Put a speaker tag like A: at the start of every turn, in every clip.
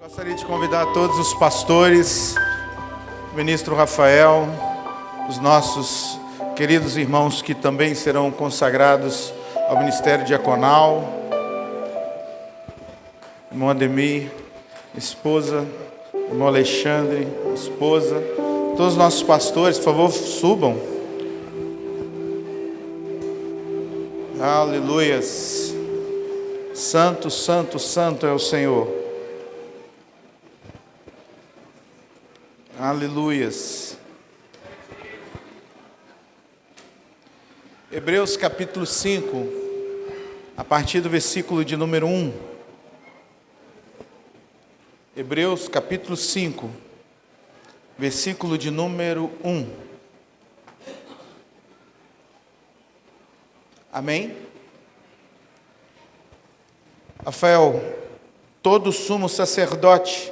A: Gostaria de convidar todos os pastores, o ministro Rafael, os nossos queridos irmãos que também serão consagrados ao ministério diaconal, irmão Ademir, esposa, irmão Alexandre, esposa, todos os nossos pastores, por favor, subam. Aleluias. Santo, santo, santo é o Senhor. Aleluias. Hebreus capítulo 5, a partir do versículo de número 1. Hebreus capítulo 5, versículo de número 1. Amém? Rafael, todo sumo sacerdote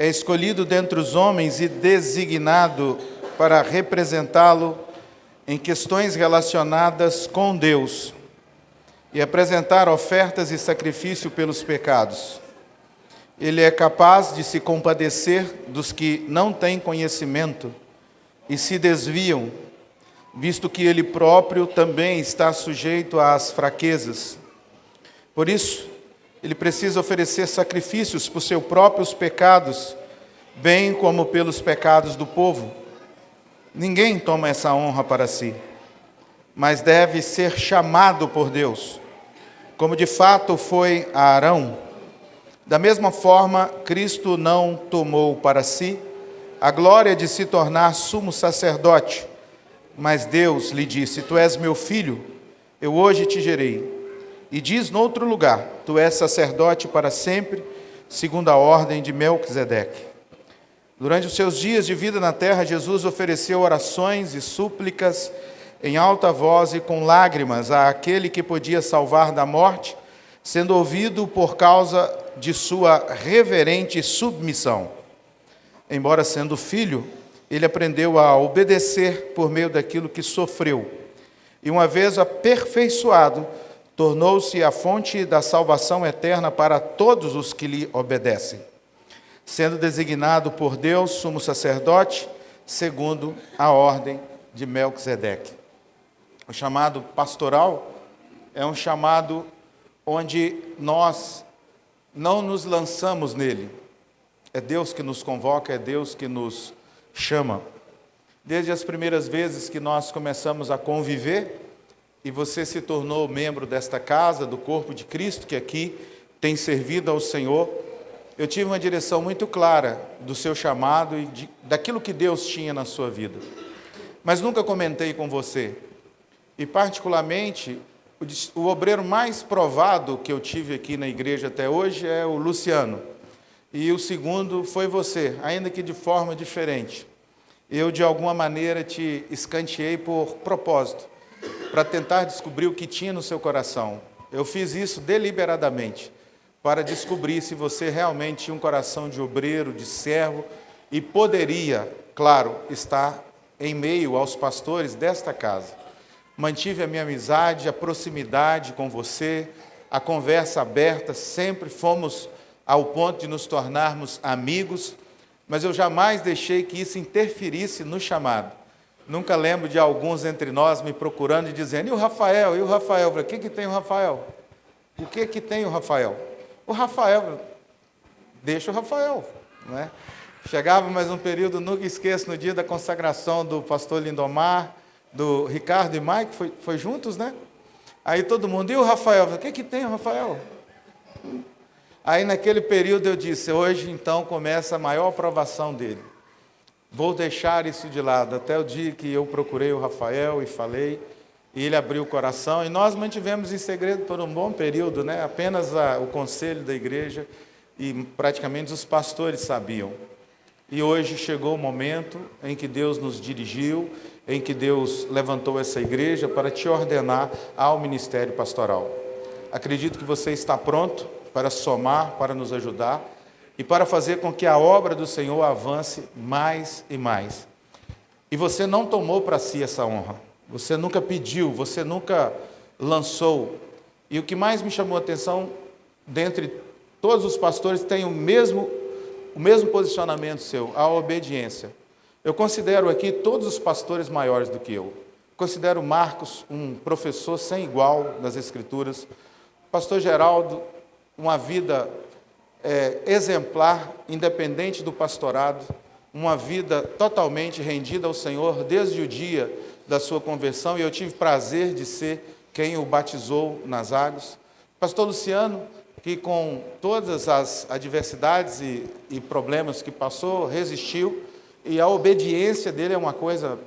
A: é escolhido dentre os homens e designado para representá-lo em questões relacionadas com Deus e apresentar ofertas e sacrifício pelos pecados. Ele é capaz de se compadecer dos que não têm conhecimento e se desviam, visto que ele próprio também está sujeito às fraquezas. Por isso, ele precisa oferecer sacrifícios por seus próprios pecados, bem como pelos pecados do povo. Ninguém toma essa honra para si, mas deve ser chamado por Deus, como de fato foi a Arão. Da mesma forma, Cristo não tomou para si a glória de se tornar sumo sacerdote, mas Deus lhe disse: Tu és meu filho, eu hoje te gerei. E diz no outro lugar: Tu és sacerdote para sempre, segundo a ordem de Melquisedeque. Durante os seus dias de vida na terra, Jesus ofereceu orações e súplicas em alta voz e com lágrimas àquele que podia salvar da morte, sendo ouvido por causa de sua reverente submissão. Embora sendo filho, ele aprendeu a obedecer por meio daquilo que sofreu. E uma vez aperfeiçoado, tornou-se a fonte da salvação eterna para todos os que lhe obedecem, sendo designado por Deus sumo sacerdote, segundo a ordem de Melquisedeque. O chamado pastoral é um chamado onde nós não nos lançamos nele. É Deus que nos convoca, é Deus que nos chama. Desde as primeiras vezes que nós começamos a conviver, e você se tornou membro desta casa, do corpo de Cristo, que aqui tem servido ao Senhor, eu tive uma direção muito clara do seu chamado e daquilo que Deus tinha na sua vida. Mas nunca comentei com você. E particularmente, o obreiro mais provado que eu tive aqui na igreja até hoje é o Luciano. E o segundo foi você, ainda que de forma diferente. Eu, de alguma maneira, te escanteei por propósito, para tentar descobrir o que tinha no seu coração. Eu fiz isso deliberadamente, para descobrir se você realmente tinha um coração de obreiro, de servo, e poderia, claro, estar em meio aos pastores desta casa. Mantive a minha amizade, a proximidade com você, a conversa aberta, sempre fomos ao ponto de nos tornarmos amigos, mas eu jamais deixei que isso interferisse no chamado. Nunca lembro de alguns entre nós me procurando e dizendo: e o Rafael? E o Rafael? Eu falei: o que tem o Rafael? O que tem o Rafael? O Rafael, deixa o Rafael, não é? Chegava mais um período, nunca esqueço, no dia da consagração do pastor Lindomar, do Ricardo e Mike, foi juntos, né? Aí todo mundo: e o Rafael? Eu falei: o que tem o Rafael? Aí naquele período eu disse: hoje então começa a maior provação dele. Vou deixar isso de lado, até o dia que eu procurei o Rafael e falei, e ele abriu o coração, e nós mantivemos em segredo por um bom período, né? Apenas o conselho da igreja e praticamente os pastores sabiam. E hoje chegou o momento em que Deus nos dirigiu, em que Deus levantou essa igreja para te ordenar ao ministério pastoral. Acredito que você está pronto para somar, para nos ajudar, e para fazer com que a obra do Senhor avance mais e mais. E você não tomou para si essa honra. Você nunca pediu, você nunca lançou. E o que mais me chamou a atenção, dentre todos os pastores, tem o mesmo o mesmo posicionamento seu, a obediência. Eu considero aqui todos os pastores maiores do que eu. Considero Marcos um professor sem igual das Escrituras. Pastor Geraldo, uma vida exemplar, independente do pastorado, uma vida totalmente rendida ao Senhor desde o dia da sua conversão, e eu tive prazer de ser quem o batizou nas águas. Pastor Luciano, que com todas as adversidades e problemas que passou, resistiu, e a obediência dele é uma coisa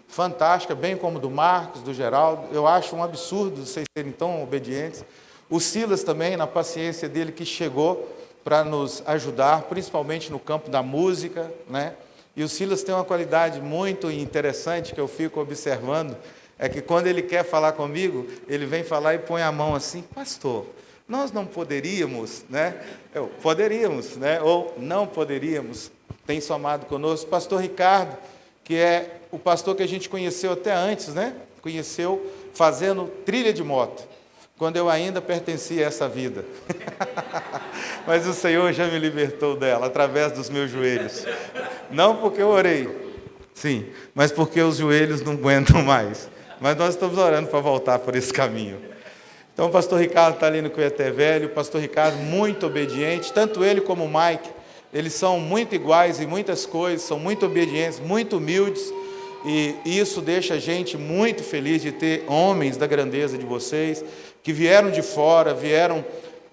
A: fantástica, bem como do Marcos, do Geraldo. Eu acho um absurdo vocês serem tão obedientes. O Silas também, na paciência dele, que chegou para nos ajudar, principalmente no campo da música, né? E o Silas tem uma qualidade muito interessante que eu fico observando, é que quando ele quer falar comigo, ele vem falar e põe a mão assim: pastor, nós não poderíamos, né? Poderíamos, né? Ou não poderíamos. Tem somado conosco pastor Ricardo, que é o pastor que a gente conheceu até antes, né? Conheceu fazendo trilha de moto, quando eu ainda pertencia a essa vida. Mas o Senhor já me libertou dela, através dos meus joelhos. Não porque eu orei, sim, mas porque os joelhos não aguentam mais. Mas nós estamos orando para voltar por esse caminho. Então o pastor Ricardo está ali no Cuiaté Velho, o pastor Ricardo muito obediente, tanto ele como o Mike, eles são muito iguais em muitas coisas, são muito obedientes, muito humildes, e isso deixa a gente muito feliz de ter homens da grandeza de vocês, que vieram de fora, vieram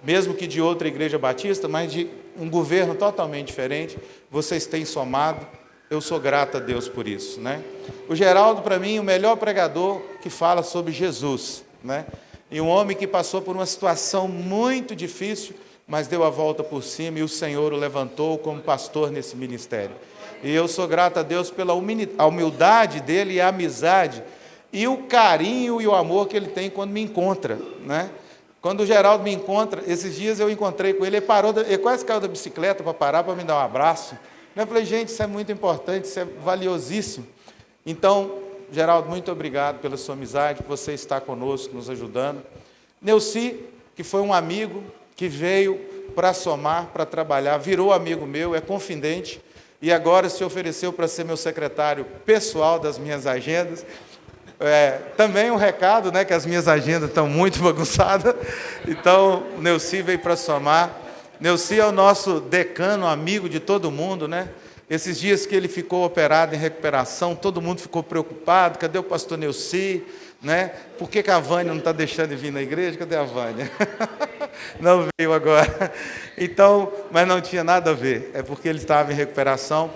A: mesmo que de outra igreja batista, mas de um governo totalmente diferente. Vocês têm somado, eu sou grato a Deus por isso, né? O Geraldo, para mim, o melhor pregador que fala sobre Jesus, né? E um homem que passou por uma situação muito difícil, mas deu a volta por cima, e o Senhor o levantou como pastor nesse ministério. E eu sou grato a Deus pela humildade dele e a amizade, e o carinho e o amor que ele tem quando me encontra, né? Quando o Geraldo me encontra, esses dias eu encontrei com ele, ele quase caiu da bicicleta para parar, para me dar um abraço. Eu falei: gente, isso é muito importante, isso é valiosíssimo. Então, Geraldo, muito obrigado pela sua amizade, por você estar conosco, nos ajudando. Neuci, que foi um amigo, que veio para somar, para trabalhar, virou amigo meu, é confidente, e agora se ofereceu para ser meu secretário pessoal das minhas agendas. Também um recado, né, que as minhas agendas estão muito bagunçadas, então o Neuci veio para somar. Neuci é o nosso decano, amigo de todo mundo, né? Esses dias que ele ficou operado em recuperação, todo mundo ficou preocupado: cadê o pastor Neuci, né? Por que a Vânia não está deixando de vir na igreja? Cadê a Vânia? Não veio agora. Então, mas não tinha nada a ver, é porque ele estava em recuperação.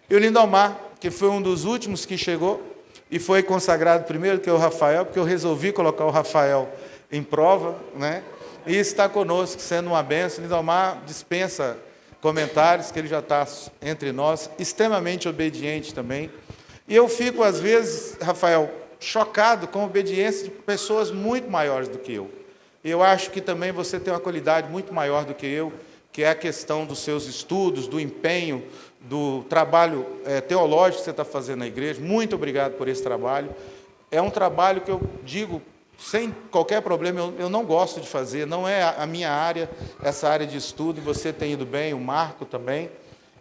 A: E o Lindomar, que foi um dos últimos que chegou, e foi consagrado primeiro que o Rafael, porque eu resolvi colocar o Rafael em prova, né? E está conosco, sendo uma bênção. Lindomar dispensa comentários, que ele já está entre nós, extremamente obediente também. E eu fico, às vezes, Rafael, chocado com a obediência de pessoas muito maiores do que eu. E eu acho que também você tem uma qualidade muito maior do que eu, que é a questão dos seus estudos, do empenho, do trabalho teológico que você está fazendo na igreja. Muito obrigado por esse trabalho. É um trabalho que eu digo, sem qualquer problema, eu não gosto de fazer, não é a minha área, essa área de estudo, e você tem ido bem, o Marco também,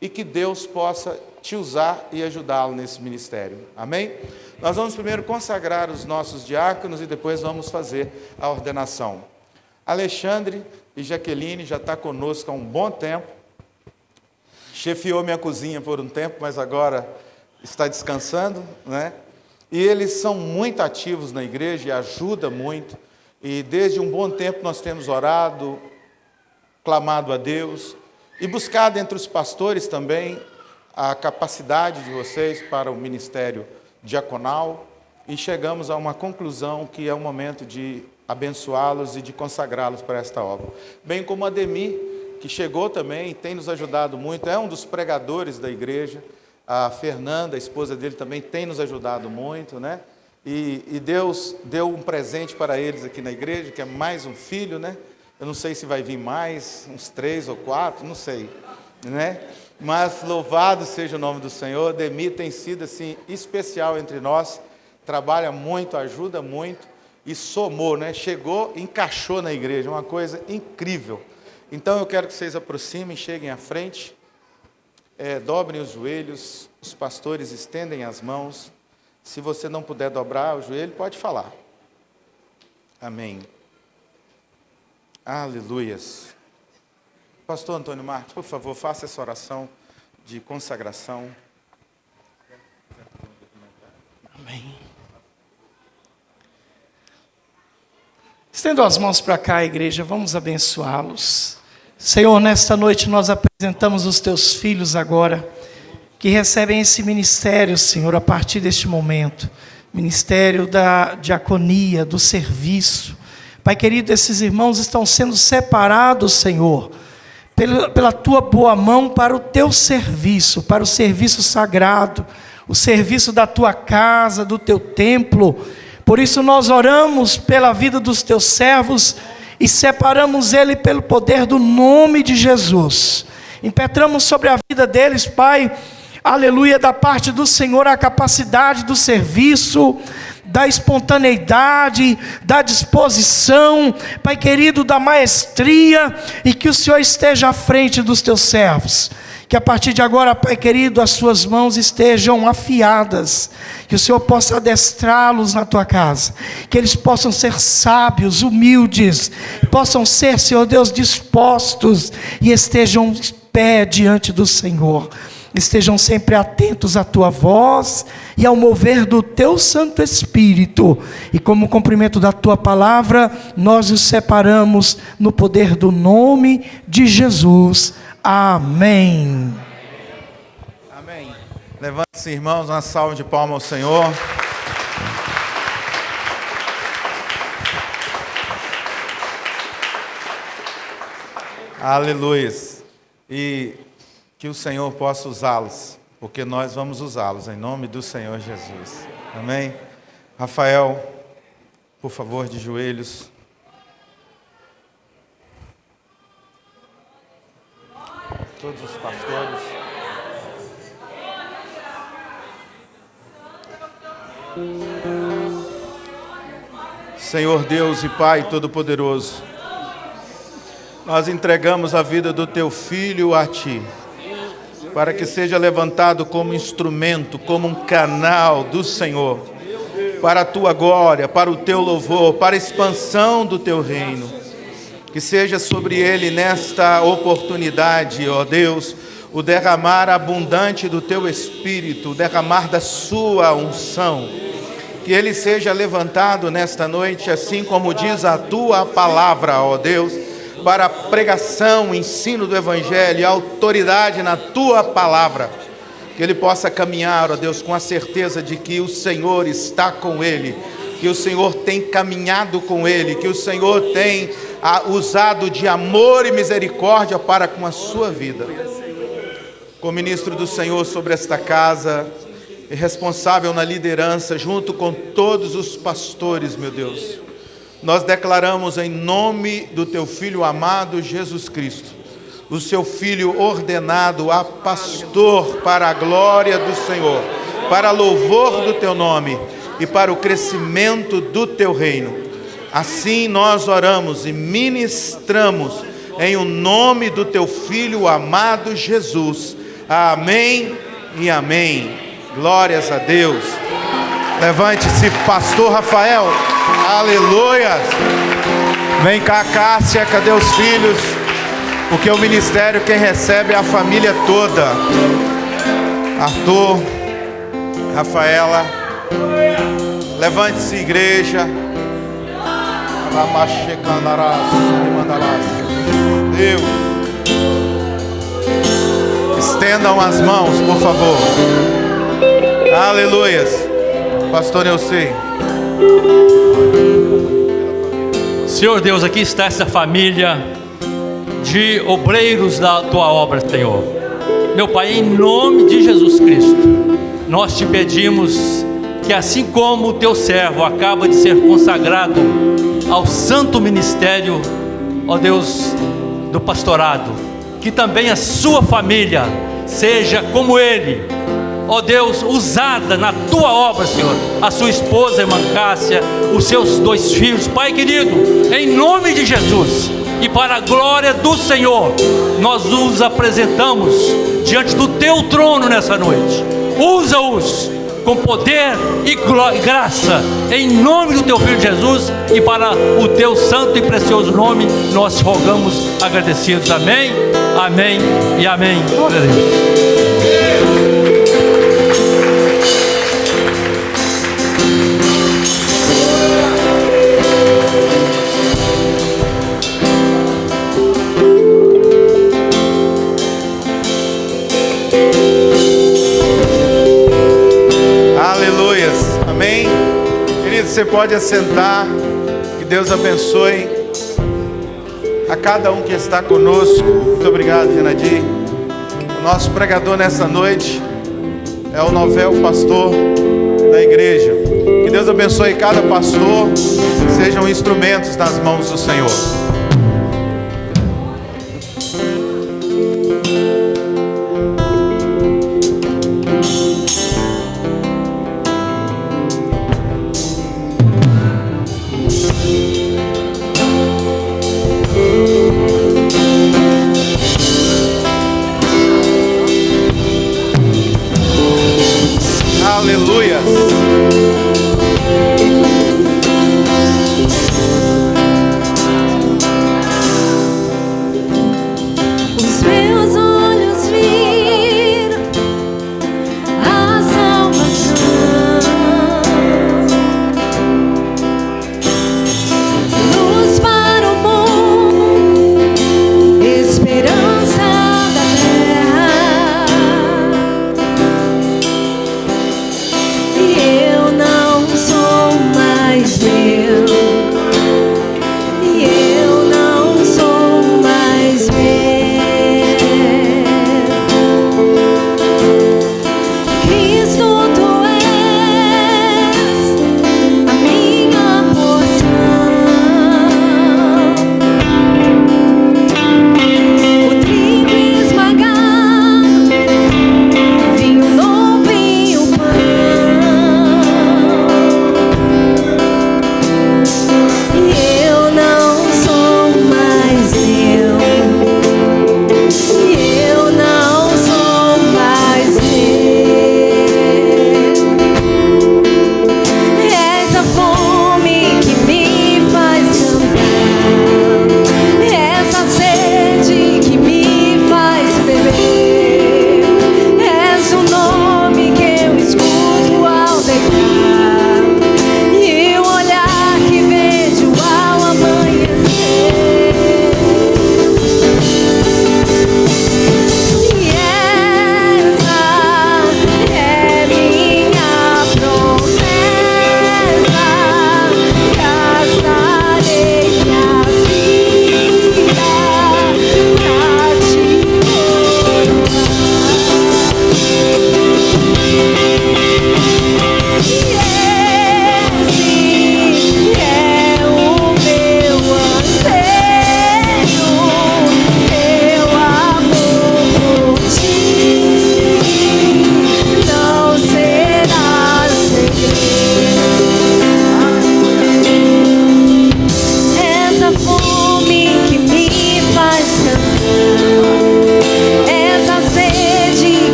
A: e que Deus possa te usar e ajudá-lo nesse ministério. Amém? Nós vamos primeiro consagrar os nossos diáconos e depois vamos fazer a ordenação. Alexandre e Jaqueline já está conosco há um bom tempo, chefiou minha cozinha por um tempo, mas agora está descansando, né? E eles são muito ativos na igreja e ajudam muito. E desde um bom tempo nós temos orado, clamado a Deus e buscado entre os pastores também a capacidade de vocês para o ministério diaconal, e chegamos a uma conclusão que é o momento de abençoá-los e de consagrá-los para esta obra. Bem como a Ademir, que chegou também e tem nos ajudado muito, é um dos pregadores da igreja. A Fernanda, a esposa dele, também tem nos ajudado muito, né? E Deus deu um presente para eles aqui na igreja, que é mais um filho, né? Eu não sei se vai vir mais, uns 3 ou 4, não sei, né? Mas louvado seja o nome do Senhor. Demi tem sido assim especial entre nós, trabalha muito, ajuda muito e somou, né? Chegou, encaixou na igreja, uma coisa incrível. Então eu quero que vocês aproximem, cheguem à frente. dobrem os joelhos, os pastores estendem as mãos. Se você não puder dobrar o joelho, pode falar. Amém. Aleluias. Pastor Antônio Marcos, por favor, faça essa oração de consagração.
B: Amém. Estendo as mãos para cá, igreja, vamos abençoá-los. Senhor, nesta noite nós apresentamos os teus filhos agora, que recebem esse ministério, Senhor, a partir deste momento. Ministério da diaconia, do serviço. Pai querido, esses irmãos estão sendo separados, Senhor, pela tua boa mão para o teu serviço, para o serviço sagrado, o serviço da tua casa, do teu templo. Por isso nós oramos pela vida dos teus servos e separamos ele pelo poder do nome de Jesus. Impetramos sobre a vida deles, Pai, aleluia, da parte do Senhor, a capacidade do serviço, da espontaneidade, da disposição, Pai querido, da maestria, e que o Senhor esteja à frente dos teus servos. Que a partir de agora, Pai querido, as suas mãos estejam afiadas, que o Senhor possa adestrá-los na tua casa, que eles possam ser sábios, humildes, possam ser, Senhor Deus, dispostos e estejam de pé diante do Senhor. Estejam sempre atentos à tua voz e ao mover do teu Santo Espírito. E como cumprimento da tua palavra, nós os separamos no poder do nome de Jesus. Amém.
A: Amém. Levante-se, irmãos, uma salva de palmas ao Senhor. Aleluia. E que o Senhor possa usá-los, porque nós vamos usá-los, em nome do Senhor Jesus. Amém? Rafael, por favor, de joelhos. Todos os pastores. Senhor Deus e Pai Todo-Poderoso, nós entregamos a vida do Teu Filho a Ti, para que seja levantado como instrumento, como um canal do Senhor, para a Tua glória, para o Teu louvor, para a expansão do Teu reino. Que seja sobre ele nesta oportunidade, ó Deus, o derramar abundante do Teu Espírito, o derramar da Sua unção. Que ele seja levantado nesta noite, assim como diz a Tua palavra, ó Deus, para a pregação, o ensino do Evangelho, a autoridade na Tua palavra. Que ele possa caminhar, ó Deus, com a certeza de que o Senhor está com ele, que o Senhor tem caminhado com ele, que o Senhor tem usado de amor e misericórdia para com a sua vida. Como ministro do Senhor sobre esta casa, e responsável na liderança, junto com todos os pastores, meu Deus, nós declaramos em nome do Teu Filho amado Jesus Cristo, o Seu Filho ordenado a pastor para a glória do Senhor, para louvor do Teu nome e para o crescimento do Teu reino. Assim nós oramos e ministramos em o nome do Teu Filho amado Jesus. Amém e amém. Glórias a Deus. Levante-se, pastor Rafael. Aleluia. Vem cá, Cássia, cadê os filhos? Porque o ministério quem recebe é a família toda. Arthur, Rafaela. Levante-se, igreja. Deus. Estendam as mãos, por favor. Aleluias. Pastor Neuci.
C: Senhor Deus, aqui está essa família de obreiros da Tua obra, Senhor. Meu Pai, em nome de Jesus Cristo, nós Te pedimos que assim como o Teu servo acaba de ser consagrado ao santo ministério, ó Deus, do pastorado, que também a sua família seja como ele, ó Deus, usada na Tua obra, Senhor, a sua esposa, irmã Cássia, os seus 2 filhos, Pai querido, em nome de Jesus, e para a glória do Senhor, nós os apresentamos diante do teu trono nessa noite. Usa-os com poder e graça, em nome do teu Filho Jesus, e para o teu santo e precioso nome, nós rogamos agradecidos. Amém, amém e amém. Glória a Deus.
A: Aleluias, amém. Querido, você pode assentar. Que Deus abençoe a cada um que está conosco. Muito obrigado, Renadir. O nosso pregador nessa noite é o Novel, pastor da igreja. Que Deus abençoe cada pastor, sejam instrumentos nas mãos do Senhor. Aleluia.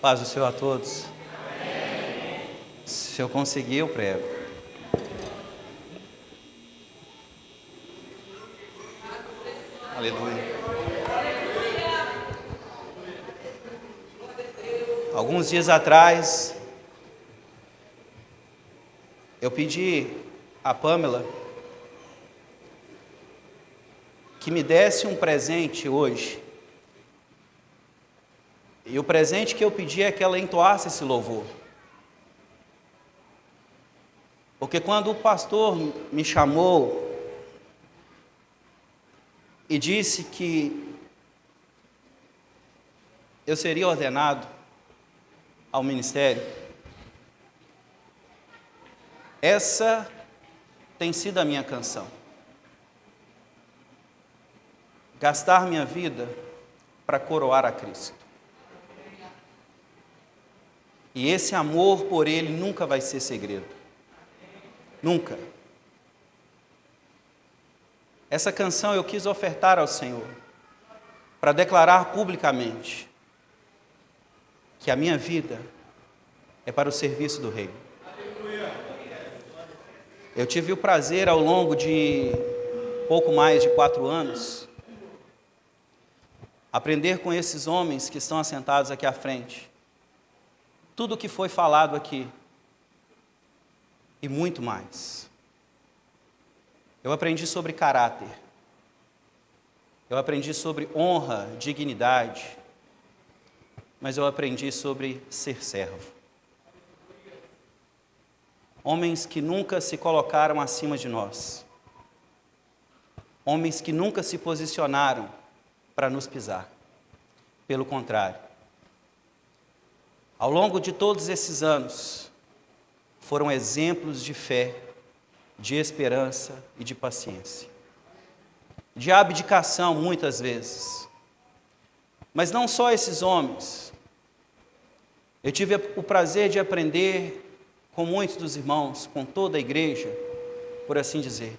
D: Paz do Senhor a todos. Se eu conseguir, eu prego. Aleluia. Alguns dias atrás, eu pedi a Pamela que me desse um presente hoje. E o presente que eu pedi é que ela entoasse esse louvor. Porque quando o pastor me chamou e disse que eu seria ordenado ao ministério, essa tem sido a minha canção. Gastar minha vida para coroar a Cristo. E esse amor por Ele nunca vai ser segredo. Nunca. Essa canção eu quis ofertar ao Senhor, para declarar publicamente que a minha vida é para o serviço do Reino. Eu tive o prazer ao longo de pouco mais de 4 anos, aprender com esses homens que estão assentados aqui à frente, tudo o que foi falado aqui, e muito mais. Eu aprendi sobre caráter, eu aprendi sobre honra, dignidade, mas eu aprendi sobre ser servo. Homens que nunca se colocaram acima de nós, homens que nunca se posicionaram para nos pisar, pelo contrário. Ao longo de todos esses anos, foram exemplos de fé, de esperança e de paciência. De abdicação, muitas vezes. Mas não só esses homens. Eu tive o prazer de aprender com muitos dos irmãos, com toda a igreja, por assim dizer.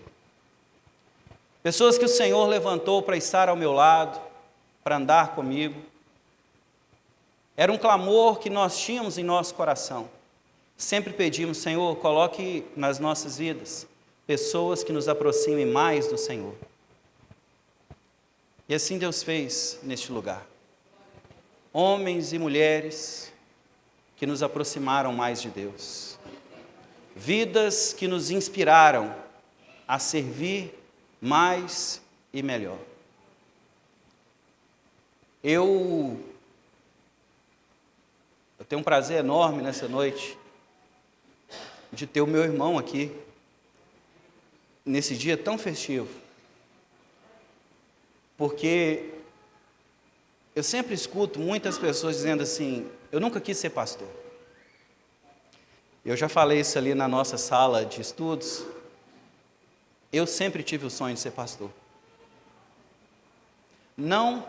D: Pessoas que o Senhor levantou para estar ao meu lado, para andar comigo. Era um clamor que nós tínhamos em nosso coração. Sempre pedimos, Senhor, coloque nas nossas vidas pessoas que nos aproximem mais do Senhor. E assim Deus fez neste lugar. Homens e mulheres que nos aproximaram mais de Deus. Vidas que nos inspiraram a servir mais e melhor. Eu tenho um prazer enorme nessa noite de ter o meu irmão aqui, nesse dia tão festivo, porque eu sempre escuto muitas pessoas dizendo assim, eu nunca quis ser pastor. Eu já falei isso ali na nossa sala de estudos, eu sempre tive o sonho de ser pastor. Não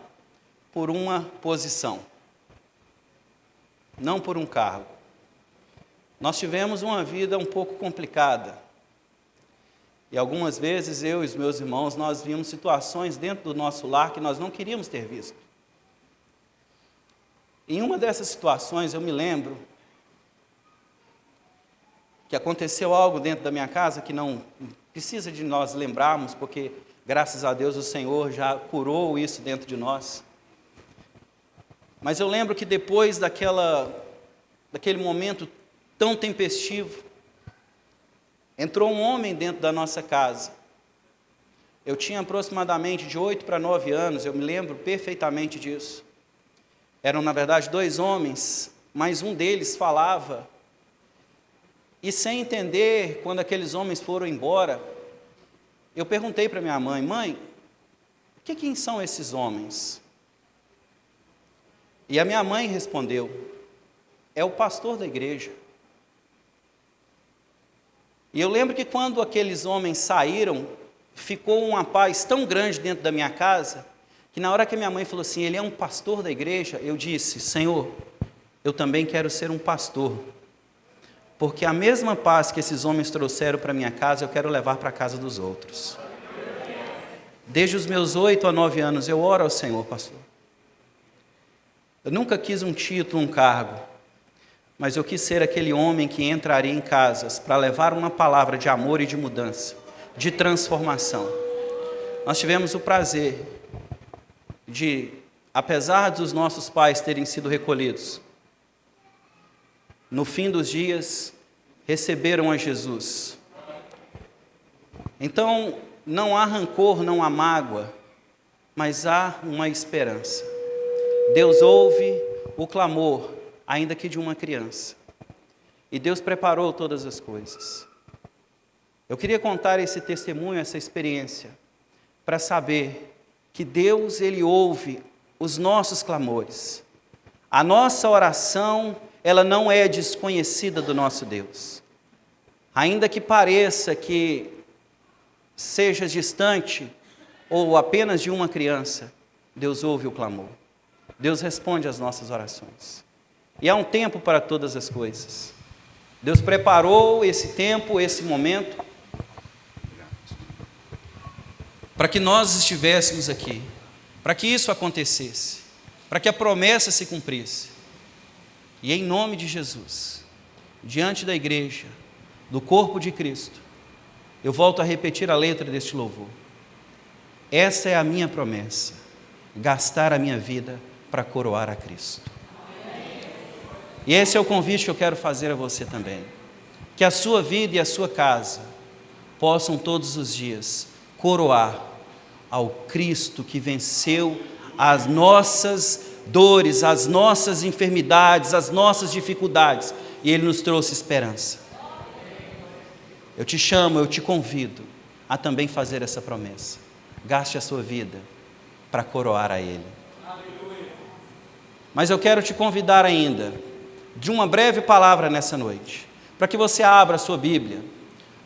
D: por uma posição, não por um cargo. Nós tivemos uma vida um pouco complicada. E algumas vezes eu e os meus irmãos, nós vimos situações dentro do nosso lar que nós não queríamos ter visto. Em uma dessas situações eu me lembro que aconteceu algo dentro da minha casa que não precisa de nós lembrarmos, porque graças a Deus o Senhor já curou isso dentro de nós. Mas eu lembro que depois daquele momento tão tempestivo, entrou um homem dentro da nossa casa. Eu tinha aproximadamente de 8 para 9 anos, eu me lembro perfeitamente disso. Eram, na verdade, 2 homens, mas um deles falava. E sem entender, quando aqueles homens foram embora, eu perguntei para minha mãe, mãe, quem são esses homens? E a minha mãe respondeu, é o pastor da igreja. E eu lembro que quando aqueles homens saíram, ficou uma paz tão grande dentro da minha casa, que na hora que a minha mãe falou assim, ele é um pastor da igreja, eu disse, Senhor, eu também quero ser um pastor, porque a mesma paz que esses homens trouxeram para minha casa, eu quero levar para a casa dos outros. Desde os meus 8 a 9 anos, eu oro ao Senhor, pastor. Eu nunca quis um título, um cargo, mas eu quis ser aquele homem que entraria em casas para levar uma palavra de amor e de mudança, de transformação. Nós tivemos o prazer de, apesar dos nossos pais terem sido recolhidos, no fim dos dias, receberam a Jesus. Então, não há rancor, não há mágoa, mas há uma esperança. Deus ouve o clamor, ainda que de uma criança. E Deus preparou todas as coisas. Eu queria contar esse testemunho, essa experiência, para saber que Deus, Ele ouve os nossos clamores. A nossa oração, ela não é desconhecida do nosso Deus. Ainda que pareça que seja distante ou apenas de uma criança, Deus ouve o clamor. Deus responde às nossas orações. E há um tempo para todas as coisas. Deus preparou esse tempo, esse momento, para que nós estivéssemos aqui, para que isso acontecesse, para que a promessa se cumprisse. E em nome de Jesus, diante da igreja, do corpo de Cristo, eu volto a repetir a letra deste louvor. Essa é a minha promessa, gastar a minha vida para coroar a Cristo. E esse é o convite que eu quero fazer a você também. Que a sua vida e a sua casa possam todos os dias coroar ao Cristo que venceu as nossas dores, as nossas enfermidades, as nossas dificuldades, e Ele nos trouxe esperança. Eu te chamo, eu te convido a também fazer essa promessa. Gaste a sua vida para coroar a Ele. Mas eu quero te convidar ainda, de uma breve palavra nessa noite, para que você abra a sua Bíblia,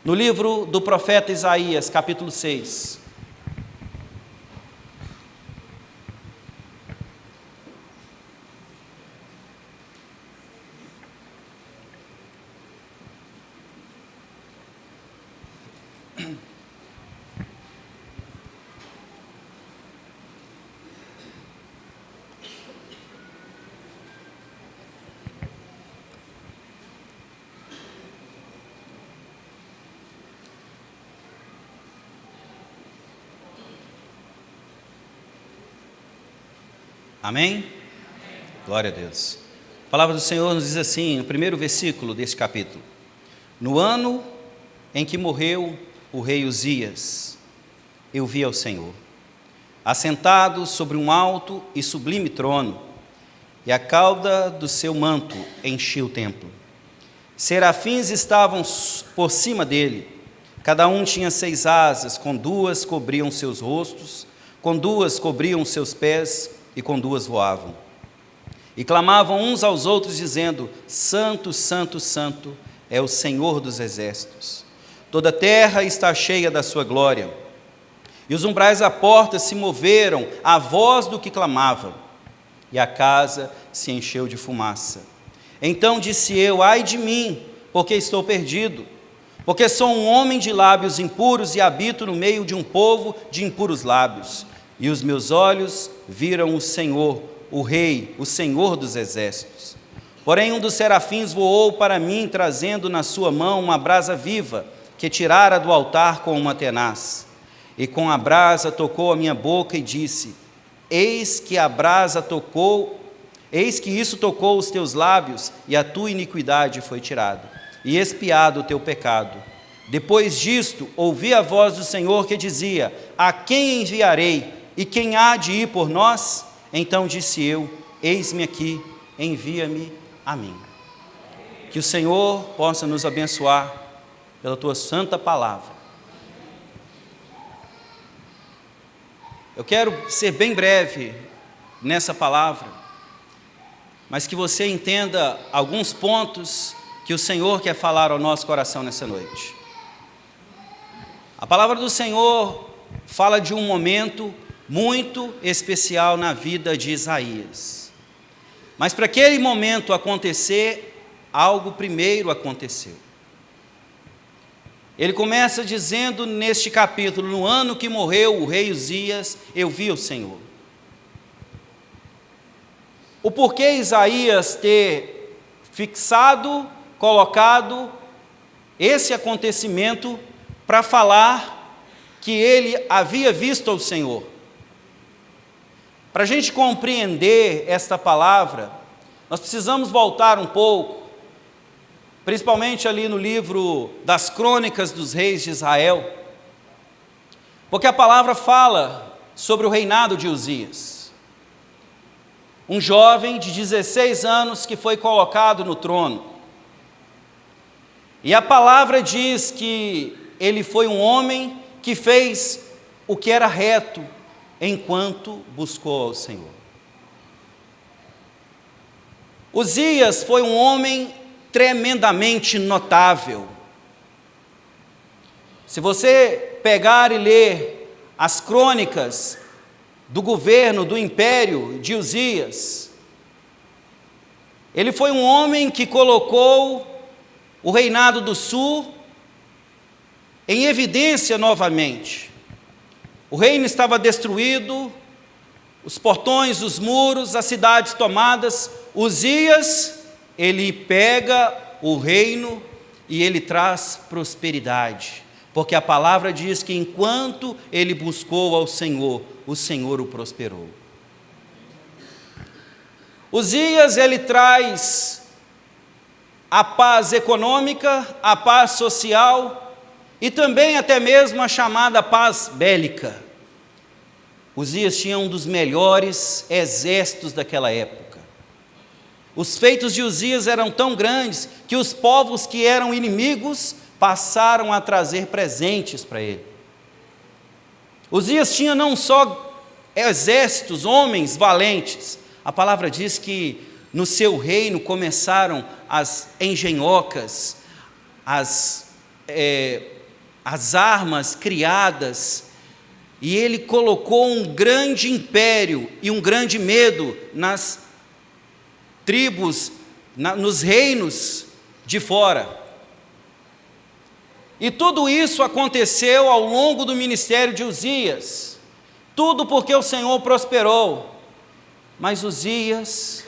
D: no livro do profeta Isaías, capítulo 6. Amém? Glória a Deus. A palavra do Senhor nos diz assim, no primeiro versículo deste capítulo: no ano em que morreu o rei Uzias, eu vi ao Senhor, assentado sobre um alto e sublime trono, e a cauda do seu manto enchia o templo. Serafins estavam por cima dele, cada um tinha 6 asas, com 2 cobriam seus rostos, com 2 cobriam seus pés, e com 2 voavam. E clamavam uns aos outros, dizendo: Santo, Santo, Santo é o Senhor dos exércitos. Toda a terra está cheia da sua glória. E os umbrais da porta se moveram à voz do que clamavam, e a casa se encheu de fumaça. Então disse eu: ai de mim, porque estou perdido, porque sou um homem de lábios impuros e habito no meio de um povo de impuros lábios. E os meus olhos viram o Senhor, o Rei, o Senhor dos exércitos. Porém um dos serafins voou para mim, trazendo na sua mão uma brasa viva, que tirara do altar com uma tenaz. E com a brasa tocou a minha boca e disse: eis que isso tocou os teus lábios, e a tua iniquidade foi tirada, e expiado o teu pecado. Depois disto, ouvi a voz do Senhor que dizia: a quem enviarei? E quem há de ir por nós? Então disse eu: eis-me aqui, envia-me a mim. Que o Senhor possa nos abençoar pela tua santa palavra. Eu quero ser bem breve nessa palavra, mas que você entenda alguns pontos que o Senhor quer falar ao nosso coração nessa noite. A palavra do Senhor fala de um momento muito especial na vida de Isaías. Mas para aquele momento acontecer, algo primeiro aconteceu. Ele começa dizendo neste capítulo: no ano que morreu o rei Uzias, eu vi o Senhor. o porquê Isaías ter fixado, colocado esse acontecimento para falar que ele havia visto o Senhor. Para a gente compreender esta palavra, nós precisamos voltar um pouco, principalmente ali no livro das Crônicas dos Reis de Israel, porque a palavra fala sobre o reinado de Uzias, um jovem de 16 anos que foi colocado no trono. E a palavra diz que ele foi um homem que fez o que era reto enquanto buscou ao Senhor. Uzias foi um homem tremendamente notável. Se você pegar e ler as crônicas do governo, do império de Uzias, ele foi um homem que colocou o reinado do sul em evidência novamente. O reino estava destruído, os portões, os muros, as cidades tomadas. Uzias, ele pega o reino e ele traz prosperidade, porque a palavra diz que enquanto ele buscou ao Senhor, o Senhor o prosperou. Uzias, ele traz a paz econômica, a paz social e também até mesmo a chamada paz bélica. Uzias tinha um dos melhores exércitos daquela época. Os feitos de Uzias eram tão grandes que os povos que eram inimigos passaram a trazer presentes para ele. Uzias tinha não só exércitos, homens valentes. A palavra diz que no seu reino começaram as engenhocas, as armas criadas, e ele colocou um grande império e um grande medo nas tribos, nos reinos de fora. E tudo isso aconteceu ao longo do ministério de Uzias, tudo porque o Senhor prosperou. Mas Uzias,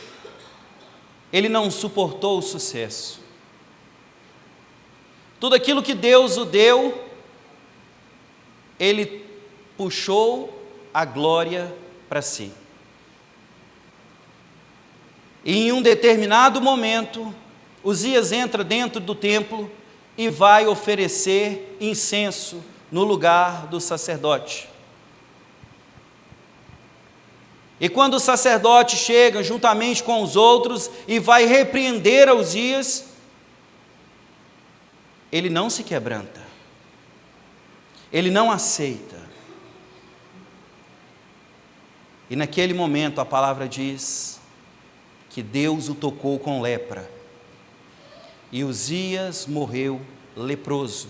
D: ele não suportou o sucesso. Tudo aquilo que Deus o deu, ele puxou a glória para si. E em um determinado momento, Uzias entra dentro do templo e vai oferecer incenso no lugar do sacerdote. E quando o sacerdote chega juntamente com os outros e vai repreender a Uzias, ele não se quebranta, ele não aceita. E naquele momento a palavra diz que Deus o tocou com lepra, e Uzias morreu leproso,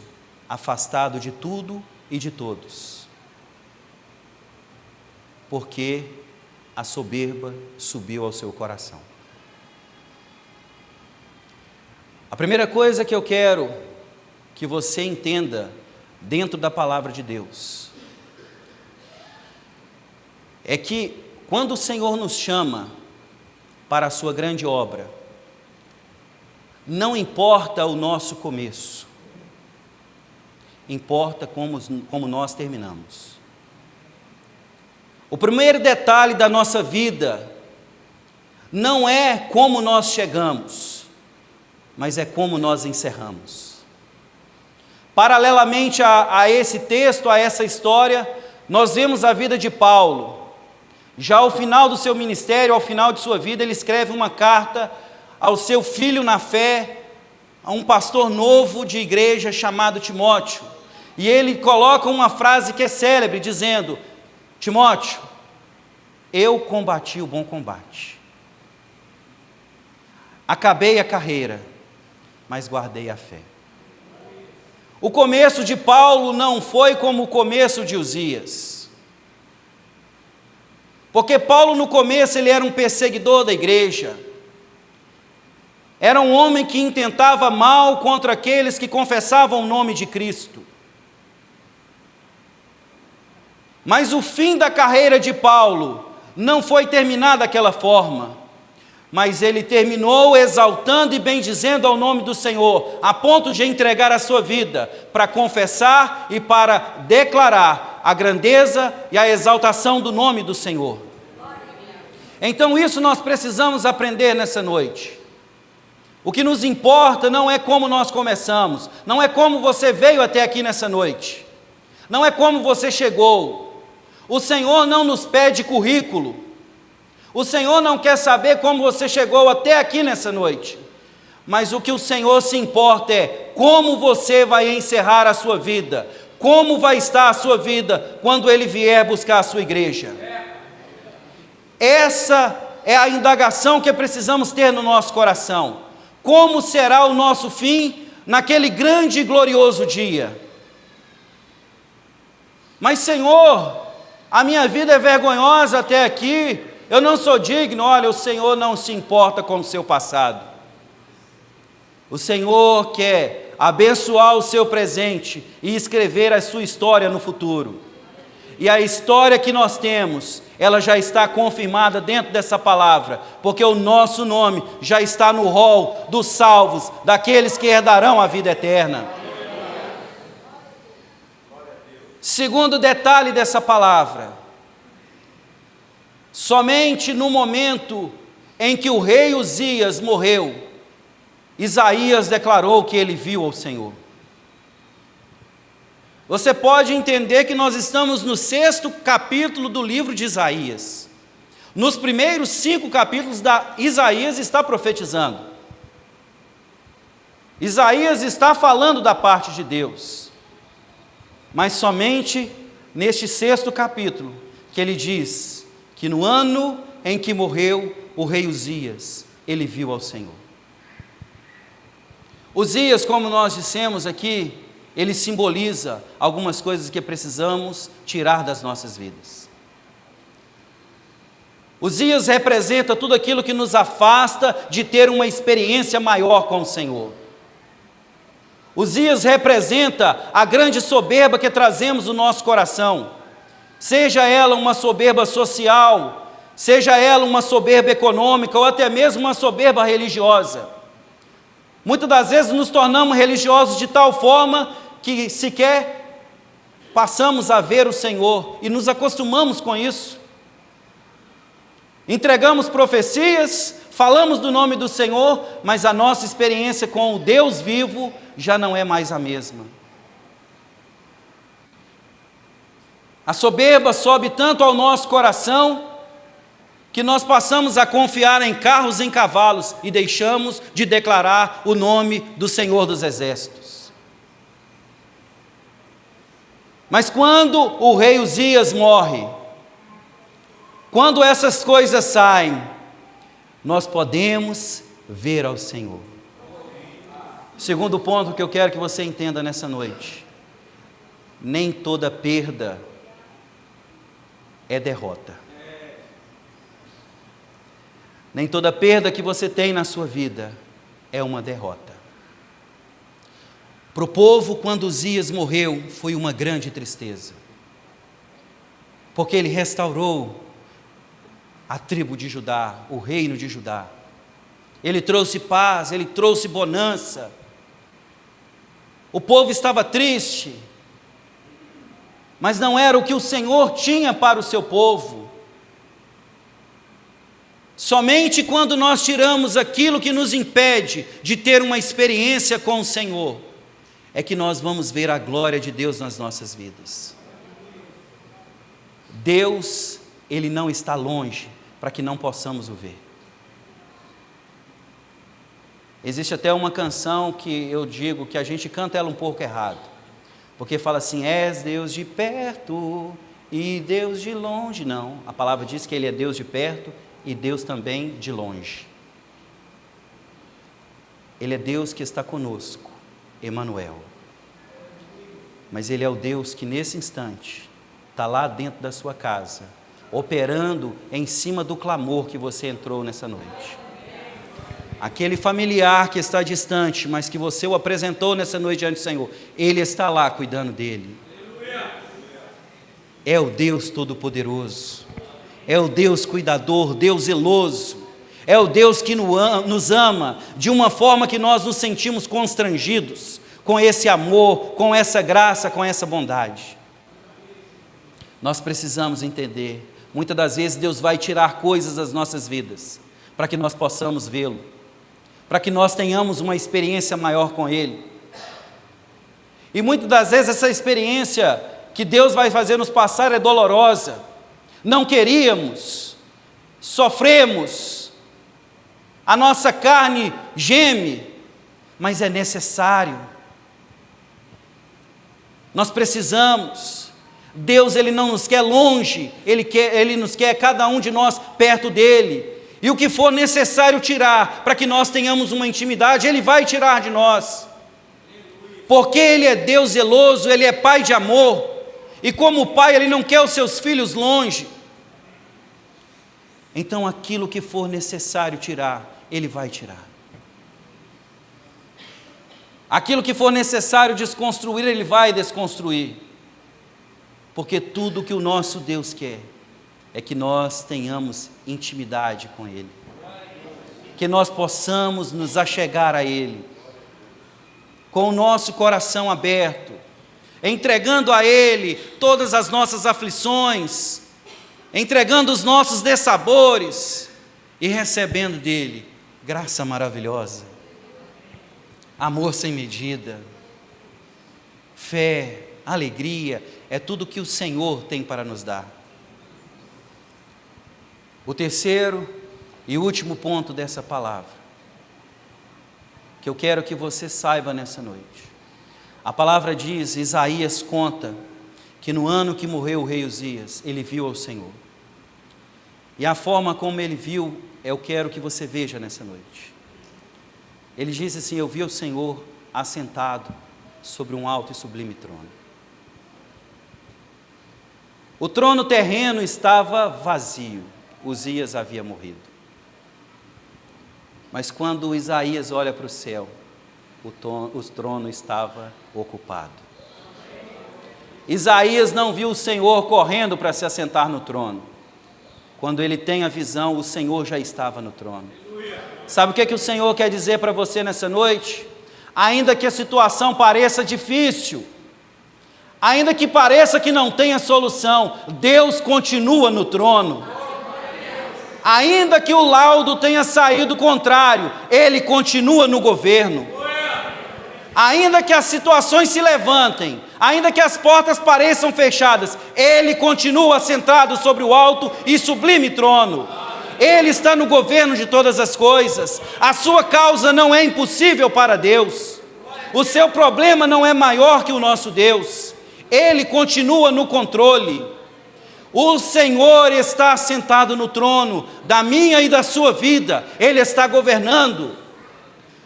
D: afastado de tudo e de todos, porque a soberba subiu ao seu coração. A primeira coisa que eu quero que você entenda dentro da palavra de Deus é que quando o Senhor nos chama para a sua grande obra, não importa o nosso começo, importa como nós terminamos. O primeiro detalhe da nossa vida não é como nós chegamos, mas é como nós encerramos. Paralelamente a esse texto, a essa história, nós vemos a vida de Paulo. Já ao final do seu ministério, ao final de sua vida, ele escreve uma carta ao seu filho na fé, a um pastor novo de igreja chamado Timóteo. E ele coloca uma frase que é célebre, dizendo: Timóteo, eu combati o bom combate, acabei a carreira, mas guardei a fé. O começo de Paulo não foi como o começo de Uzias, porque Paulo no começo ele era um perseguidor da igreja, era um homem que intentava mal contra aqueles que confessavam o nome de Cristo. Mas o fim da carreira de Paulo não foi terminar daquela forma, mas ele terminou exaltando e bendizendo ao nome do Senhor, a ponto de entregar a sua vida para confessar e para declarar a grandeza e a exaltação do nome do Senhor. Então isso nós precisamos aprender nessa noite. O que nos importa não é como nós começamos, não é como você veio até aqui nessa noite, não é como você chegou. O Senhor não nos pede currículo, o Senhor não quer saber como você chegou até aqui nessa noite, mas o que o Senhor se importa é como você vai encerrar a sua vida, como vai estar a sua vida quando Ele vier buscar a sua igreja. Essa é a indagação que precisamos ter no nosso coração. Como será o nosso fim naquele grande e glorioso dia? Mas Senhor, a minha vida é vergonhosa até aqui, eu não sou digno. Olha, o Senhor não se importa com o seu passado. O Senhor quer abençoar o seu presente e escrever a sua história no futuro. E a história que nós temos, ela já está confirmada dentro dessa palavra, porque o nosso nome já está no rol dos salvos, daqueles que herdarão a vida eterna. Segundo detalhe dessa palavra, somente no momento em que o rei Uzias morreu, Isaías declarou que ele viu ao Senhor. Você pode entender que nós estamos no 6º capítulo do livro de Isaías. Nos primeiros 5 capítulos Isaías está profetizando. Isaías está falando da parte de Deus. Mas somente neste 6º capítulo que ele diz que no ano em que morreu o rei Uzias, ele viu ao Senhor. Uzias, como nós dissemos aqui, ele simboliza algumas coisas que precisamos tirar das nossas vidas. Uzias representa tudo aquilo que nos afasta de ter uma experiência maior com o Senhor. Uzias representa a grande soberba que trazemos no nosso coração, seja ela uma soberba social, seja ela uma soberba econômica ou até mesmo uma soberba religiosa. Muitas das vezes nos tornamos religiosos de tal forma que sequer passamos a ver o Senhor e nos acostumamos com isso. Entregamos profecias, falamos do nome do Senhor, mas a nossa experiência com o Deus vivo já não é mais a mesma. A soberba sobe tanto ao nosso coração que nós passamos a confiar em carros e em cavalos e deixamos de declarar o nome do Senhor dos Exércitos. Mas quando o rei Uzias morre, quando essas coisas saem, nós podemos ver ao Senhor. Segundo ponto que eu quero que você entenda nessa noite: nem toda perda é derrota. Nem toda perda que você tem na sua vida é uma derrota. Para o povo, quando Uzias morreu, foi uma grande tristeza, porque ele restaurou a tribo de Judá, o reino de Judá. Ele trouxe paz, ele trouxe bonança. O povo estava triste, mas não era o que o Senhor tinha para o seu povo. Somente quando nós tiramos aquilo que nos impede de ter uma experiência com o Senhor, é que nós vamos ver a glória de Deus nas nossas vidas. Deus, Ele não está longe para que não possamos o ver. Existe até uma canção que eu digo que a gente canta ela um pouco errado, porque fala assim: és Deus de perto e Deus de longe. Não, a palavra diz que Ele é Deus de perto e Deus também de longe. Ele é Deus que está conosco, Emanuel. Mas Ele é o Deus que nesse instante está lá dentro da sua casa, operando em cima do clamor que você entrou nessa noite. Aquele familiar que está distante, mas que você o apresentou nessa noite diante do Senhor, Ele está lá cuidando dele. É o Deus Todo-Poderoso, é o Deus cuidador, Deus zeloso, É o Deus que nos ama de uma forma que nós nos sentimos constrangidos com esse amor, com essa graça, com essa bondade. Nós precisamos entender, muitas das vezes Deus vai tirar coisas das nossas vidas, para que nós possamos vê-lo, para que nós tenhamos uma experiência maior com Ele. E muitas das vezes essa experiência que Deus vai fazer nos passar é dolorosa. Não queríamos, sofremos, a nossa carne geme, mas é necessário. Nós precisamos. Deus, Ele não nos quer longe, Ele nos quer cada um de nós perto dEle. E o que for necessário tirar, para que nós tenhamos uma intimidade, Ele vai tirar de nós. Porque Ele é Deus zeloso, Ele é Pai de amor. E como Pai, Ele não quer os seus filhos longe. Então aquilo que for necessário tirar, Ele vai tirar. Aquilo que for necessário desconstruir, Ele vai desconstruir. Porque tudo que o nosso Deus quer é que nós tenhamos intimidade com Ele, que nós possamos nos achegar a Ele, com o nosso coração aberto, entregando a Ele todas as nossas aflições, entregando os nossos dessabores e recebendo dEle graça maravilhosa, amor sem medida, fé, alegria, é tudo que o Senhor tem para nos dar. O terceiro e último ponto dessa palavra, que eu quero que você saiba nessa noite. A palavra diz, Isaías conta, que no ano que morreu o rei Uzias, ele viu ao Senhor. E a forma como ele viu, eu quero que você veja nessa noite. Ele diz assim, eu vi o Senhor assentado sobre um alto e sublime trono. O trono terreno estava vazio, Uzias havia morrido. Mas quando Isaías olha para o céu, o trono estava ocupado. Isaías não viu o Senhor correndo para se assentar no trono. Quando ele tem a visão, o Senhor já estava no trono. Sabe o que o Senhor quer dizer para você nessa noite? Ainda que a situação pareça difícil, ainda que pareça que não tenha solução, Deus continua no trono. Ainda que o laudo tenha saído contrário, Ele continua no governo. Ainda que as situações se levantem, ainda que as portas pareçam fechadas, Ele continua sentado sobre o alto e sublime trono. Ele está no governo de todas as coisas. A sua causa não é impossível para Deus. O seu problema não é maior que o nosso Deus. Ele continua no controle. O Senhor está sentado no trono da minha e da sua vida. Ele está governando.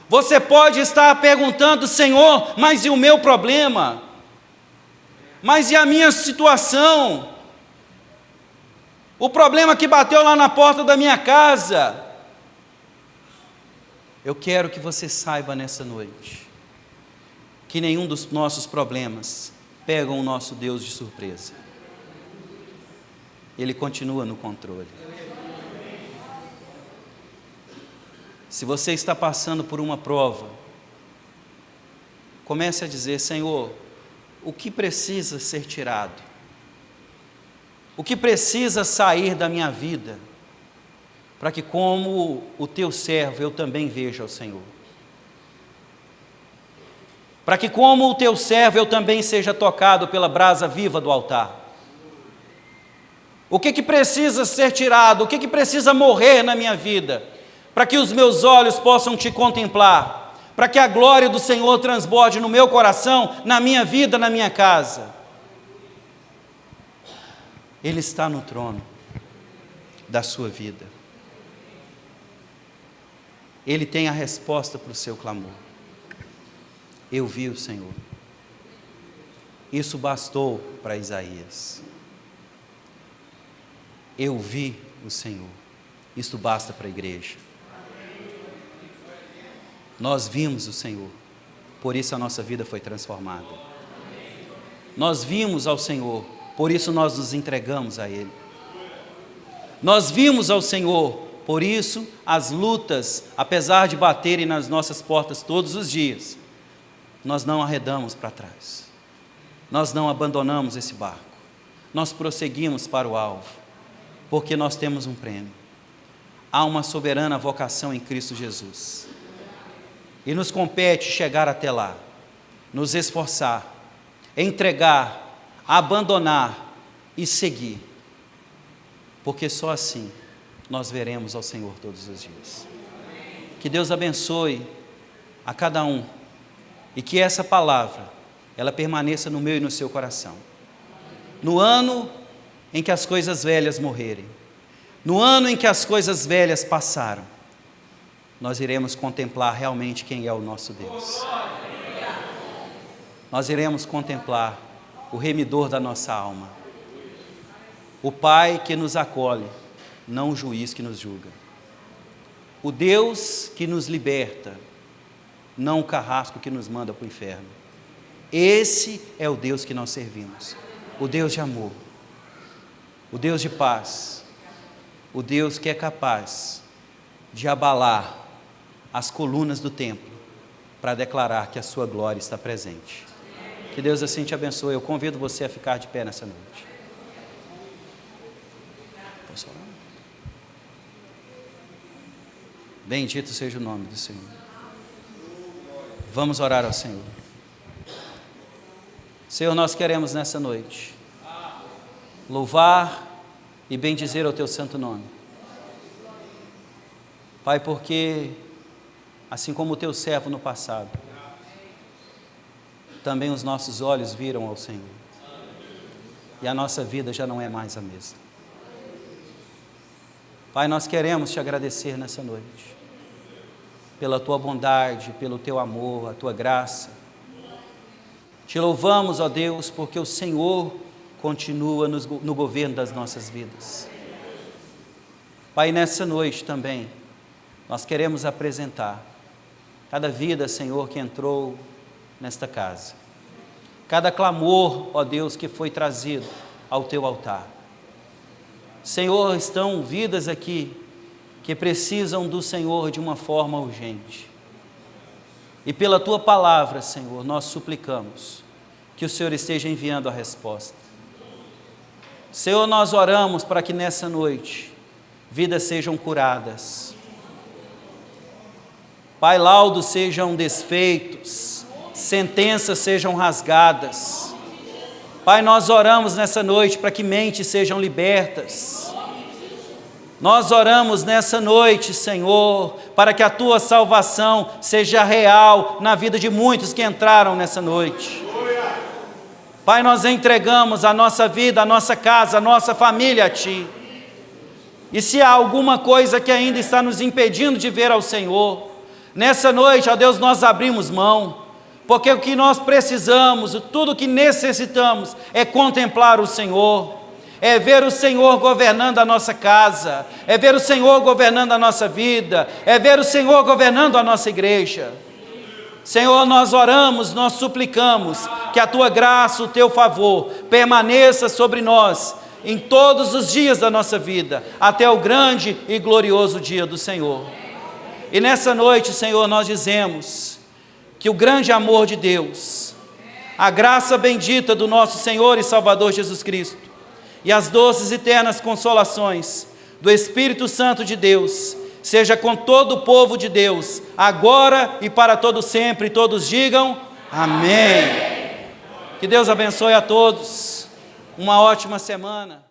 D: Você pode estar perguntando, Senhor, mas e o meu problema? Mas e a minha situação? O problema que bateu lá na porta da minha casa? Eu quero que você saiba nessa noite que nenhum dos nossos problemas pegam o nosso Deus de surpresa. Ele continua no controle. Se você está passando por uma prova, comece a dizer, Senhor, o que precisa ser tirado? O que precisa sair da minha vida? Para que como o teu servo eu também veja o Senhor. Para que como o teu servo eu também seja tocado pela brasa viva do altar. O que precisa ser tirado? O que precisa morrer na minha vida? Para que os meus olhos possam te contemplar, para que a glória do Senhor transborde no meu coração, na minha vida, na minha casa. Ele está no trono da sua vida. Ele tem a resposta para o seu clamor. Eu vi o Senhor. Isso bastou para Isaías. Eu vi o Senhor. Isso basta para a igreja. Nós vimos o Senhor, por isso a nossa vida foi transformada. Nós vimos ao Senhor, por isso nós nos entregamos a Ele. Nós vimos ao Senhor, Por isso, as lutas, apesar de baterem nas nossas portas todos os dias, nós não arredamos para trás. Nós não abandonamos esse barco. Nós prosseguimos para o alvo, porque nós temos um prêmio. Há uma soberana vocação em Cristo Jesus. E nos compete chegar até lá, nos esforçar, entregar, abandonar e seguir. Porque só assim nós veremos ao Senhor todos os dias. Que Deus abençoe a cada um e que essa palavra, ela permaneça no meu e no seu coração. No ano em que as coisas velhas morrerem, no ano em que as coisas velhas passaram, nós iremos contemplar realmente quem é o nosso Deus. Nós iremos contemplar o remidor da nossa alma, o Pai que nos acolhe, não o juiz que nos julga, o Deus que nos liberta, não o carrasco que nos manda para o inferno. Esse é o Deus que nós servimos, o Deus de amor, o Deus de paz, o Deus que é capaz de abalar as colunas do templo para declarar que a sua glória está presente. Que Deus assim te abençoe. Eu convido você a ficar de pé nessa noite. Posso orar? Bendito seja o nome do Senhor. Vamos orar ao Senhor. Senhor, nós queremos nessa noite louvar e bendizer o teu santo nome. Pai, porque assim como o teu servo no passado, também os nossos olhos viram ao Senhor. E a nossa vida já não é mais a mesma. Pai, nós queremos te agradecer nessa noite, pela tua bondade, pelo teu amor, a tua graça. Te louvamos, ó Deus, porque o Senhor continua no governo das nossas vidas. Pai, nessa noite também, nós queremos apresentar cada vida, Senhor, que entrou nesta casa. Cada clamor, ó Deus, que foi trazido ao teu altar. Senhor, estão vidas aqui que precisam do Senhor de uma forma urgente. E pela tua palavra, Senhor, nós suplicamos que o Senhor esteja enviando a resposta. Senhor, nós oramos para que nessa noite vidas sejam curadas. Pai, laudos sejam desfeitos, sentenças sejam rasgadas. Pai, nós oramos nessa noite para que mentes sejam libertas. Nós oramos nessa noite, Senhor, para que a tua salvação seja real na vida de muitos que entraram nessa noite. Pai, nós entregamos a nossa vida, a nossa casa, a nossa família a Ti. E se há alguma coisa que ainda está nos impedindo de ver ao Senhor, nessa noite, ó Deus, nós abrimos mão, porque o que nós precisamos, tudo o que necessitamos é contemplar o Senhor, é ver o Senhor governando a nossa casa, é ver o Senhor governando a nossa vida, é ver o Senhor governando a nossa igreja. Senhor, nós oramos, nós suplicamos que a Tua graça, o Teu favor permaneça sobre nós em todos os dias da nossa vida, até o grande e glorioso dia do Senhor. E nessa noite, Senhor, nós dizemos que o grande amor de Deus, a graça bendita do nosso Senhor e Salvador Jesus Cristo, e as doces e eternas consolações do Espírito Santo de Deus, seja com todo o povo de Deus, agora e para todo sempre, e todos digam amém. Que Deus abençoe a todos, uma ótima semana.